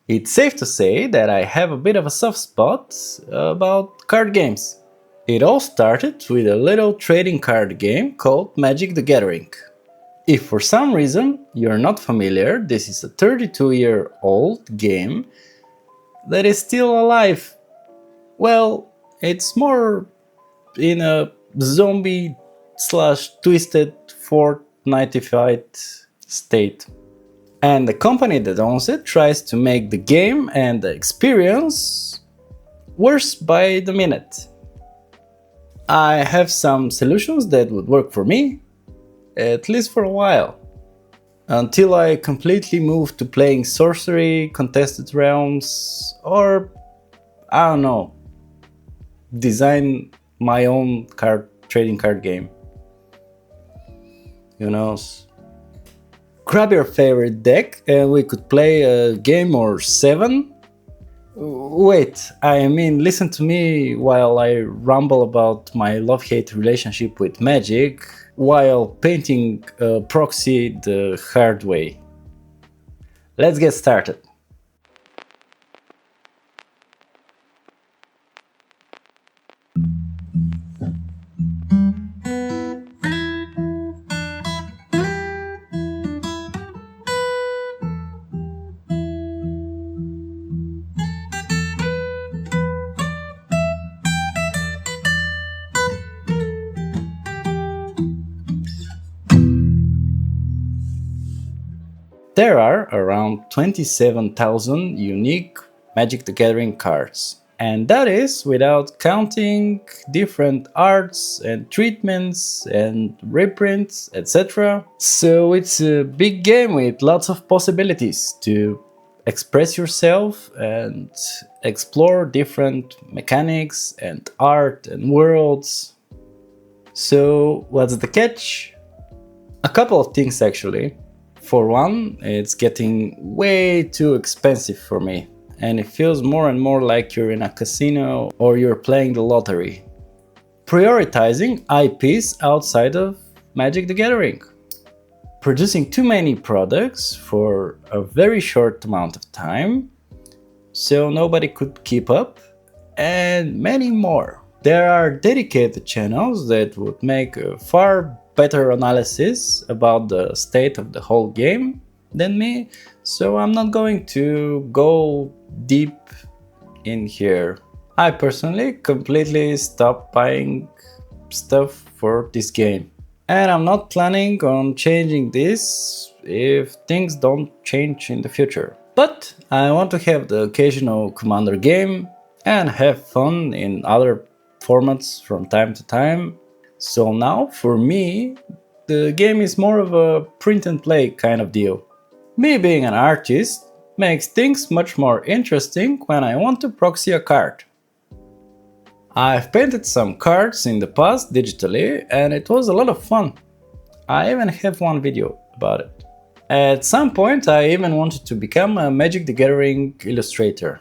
It's safe to say that I have a bit of a soft spot about card games. It all started with a little trading card game called Magic the Gathering. If for some reason you're not familiar, this is a 32-year-old game that is still alive. Well, it's more in a zombie slash twisted Fortnite-ified state. And the company that owns it tries to make the game and the experience worse by the minute. I have some solutions that would work for me, at least for a while, until I completely move to playing sorcery, contested realms, or I don't know, design my own trading card game. Who knows? Grab your favorite deck and we could play a game or 7. Wait, I mean, listen to me while I ramble about my love-hate relationship with Magic while painting Proxy the hard way. Let's get started. There are around 27,000 unique Magic the Gathering cards, and that is without counting different arts and treatments and reprints, etc. So it's a big game with lots of possibilities to express yourself and explore different mechanics and art and worlds. So what's the catch? A couple of things actually. For one, it's getting way too expensive for me, and it feels more and more like you're in a casino or you're playing the lottery. Prioritizing IPs outside of Magic the Gathering. Producing too many products for a very short amount of time, so nobody could keep up, and many more. There are dedicated channels that would make a far better analysis about the state of the whole game than me, so I'm not going to go deep in here. I personally completely stopped buying stuff for this game, and I'm not planning on changing this if things don't change in the future. But I want to have the occasional Commander game and have fun in other formats from time to time. So now, for me, the game is more of a print and play kind of deal. Me being an artist makes things much more interesting when I want to proxy a card. I've painted some cards in the past digitally and it was a lot of fun. I even have one video about it. At some point I even wanted to become a Magic the Gathering illustrator.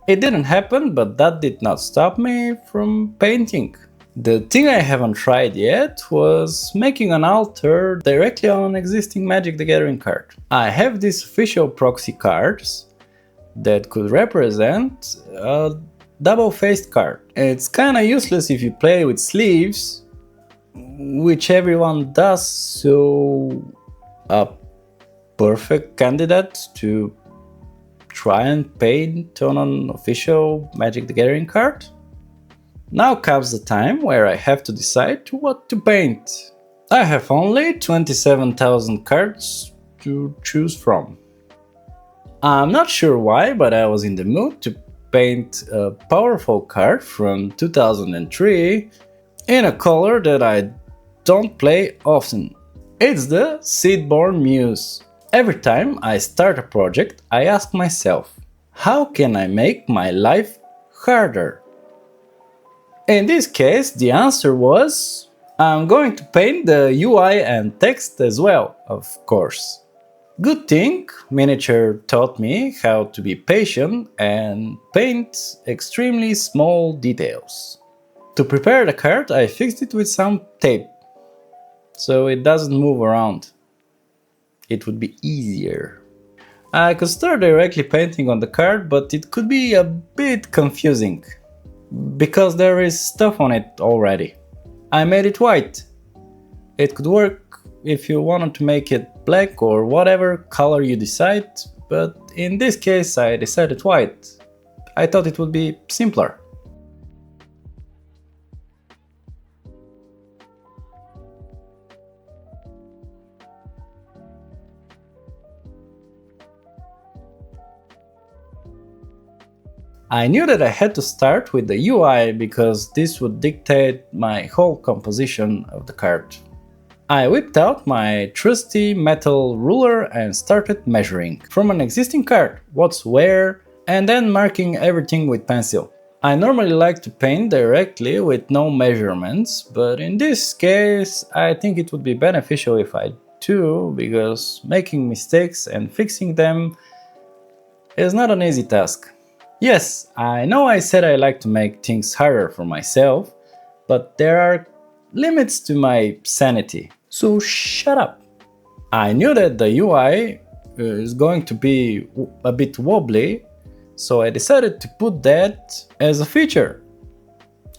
It didn't happen, but that did not stop me from painting. The thing I haven't tried yet was making an altar directly on an existing Magic the Gathering card. I have these official proxy cards that could represent a double-faced card. It's kinda useless if you play with sleeves, which everyone does, so a perfect candidate to try and paint on an official Magic the Gathering card. Now comes the time where I have to decide what to paint. I have only 27,000 cards to choose from. I'm not sure why, but I was in the mood to paint a powerful card from 2003 in a color that I don't play often. It's the Seedborn Muse. Every time I start a project, I ask myself, how can I make my life harder? In this case, the answer was, I'm going to paint the UI and text as well, of course. Good thing, Miniature taught me how to be patient and paint extremely small details. To prepare the card, I fixed it with some tape, so it doesn't move around. It would be easier. I could start directly painting on the card, but it could be a bit confusing, because there is stuff on it already. I made it white. It could work if you wanted to make it black or whatever color you decide, but in this case I decided white. I thought it would be simpler. I knew that I had to start with the UI because this would dictate my whole composition of the card. I whipped out my trusty metal ruler and started measuring from an existing card what's where and then marking everything with pencil. I normally like to paint directly with no measurements, but in this case I think it would be beneficial if I do, because making mistakes and fixing them is not an easy task. Yes, I know I said I like to make things harder for myself, but there are limits to my sanity, so shut up. I knew that the UI is going to be a bit wobbly, so I decided to put that as a feature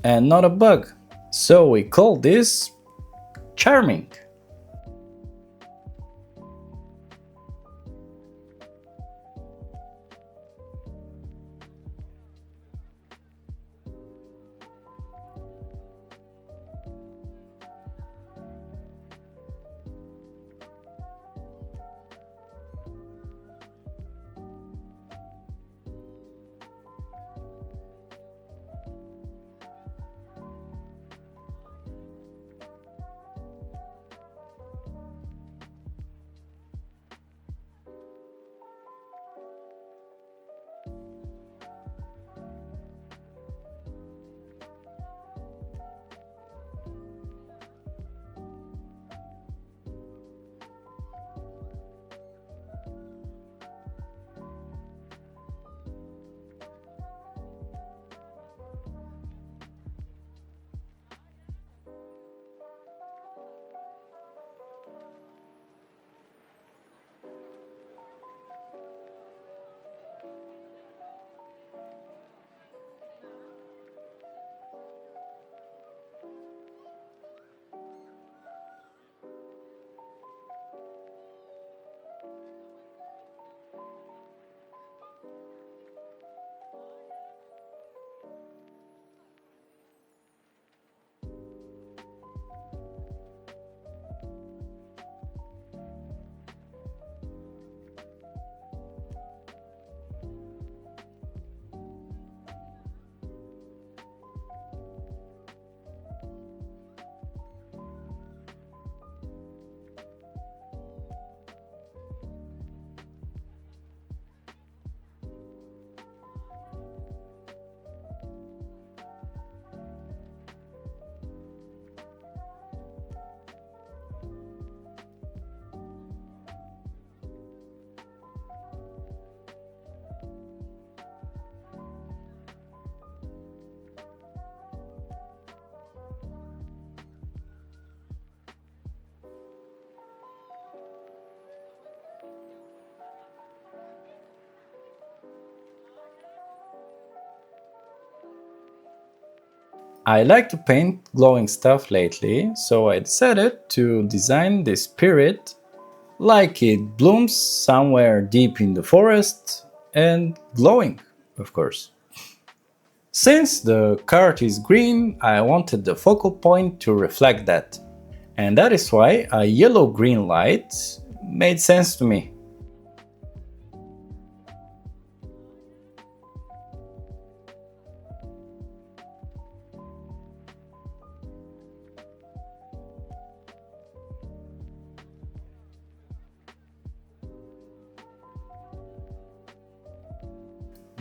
and not a bug. So we call this charming. I like to paint glowing stuff lately, so I decided to design this spirit like it blooms somewhere deep in the forest and glowing, of course. Since the card is green, I wanted the focal point to reflect that. And that is why a yellow-green light made sense to me.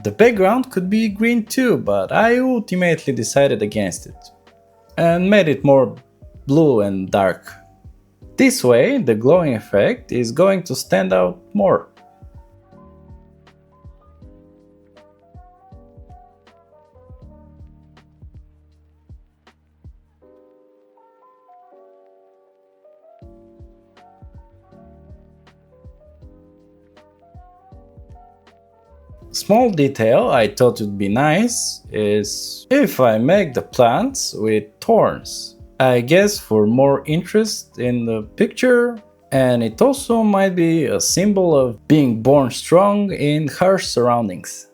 The background could be green too, but I ultimately decided against it and made it more blue and dark. This way, the glowing effect is going to stand out more. Small detail I thought would be nice is if I make the plants with thorns. I guess for more interest in the picture, and it also might be a symbol of being born strong in harsh surroundings.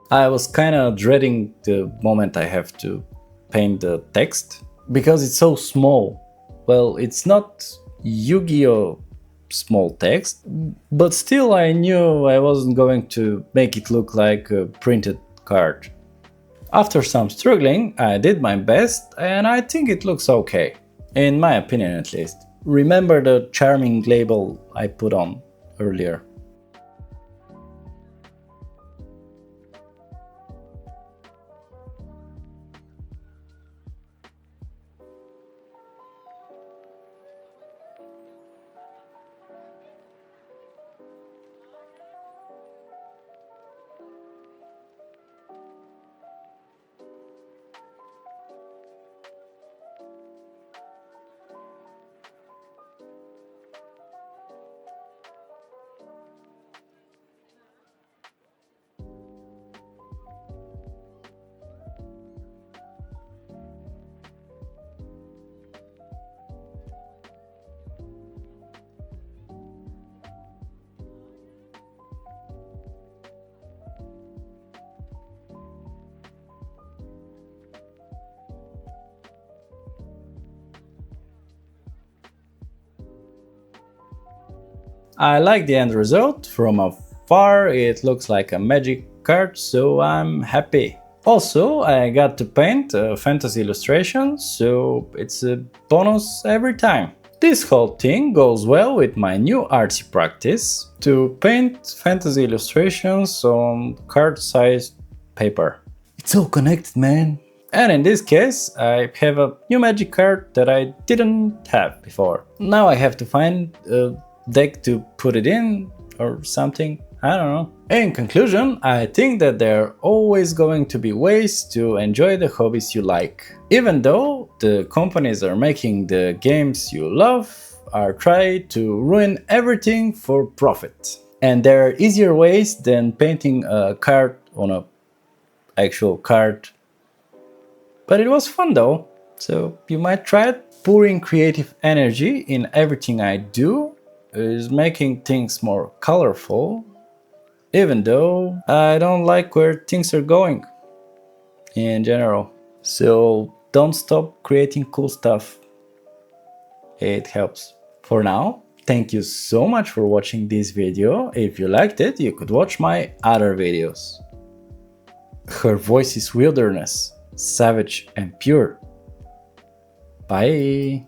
I was kinda dreading the moment I have to paint the text because it's so small. Well, it's not Yu-Gi-Oh! Small text, but still I knew I wasn't going to make it look like a printed card. After some struggling, I did my best and I think it looks okay, in my opinion at least. Remember the charming label I put on earlier. I like the end result. From afar it looks like a magic card, so I'm happy. Also, I got to paint a fantasy illustration, so it's a bonus every time. This whole thing goes well with my new artsy practice to paint fantasy illustrations on card-sized paper. It's all connected, man. And in this case, I have a new magic card that I didn't have before. Now I have to find a deck to put it in or something, I don't know. In conclusion, I think that there are always going to be ways to enjoy the hobbies you like. Even though the companies are making the games you love are trying to ruin everything for profit. And there are easier ways than painting a card on a actual card. But it was fun though, so you might try it. Pouring creative energy in everything I do is making things more colorful, even though I don't like where things are going in general. So don't stop creating cool stuff. It helps. For now, thank you so much for watching this video. If you liked it, you could watch my other videos. Her voice is wilderness, savage and pure. Bye!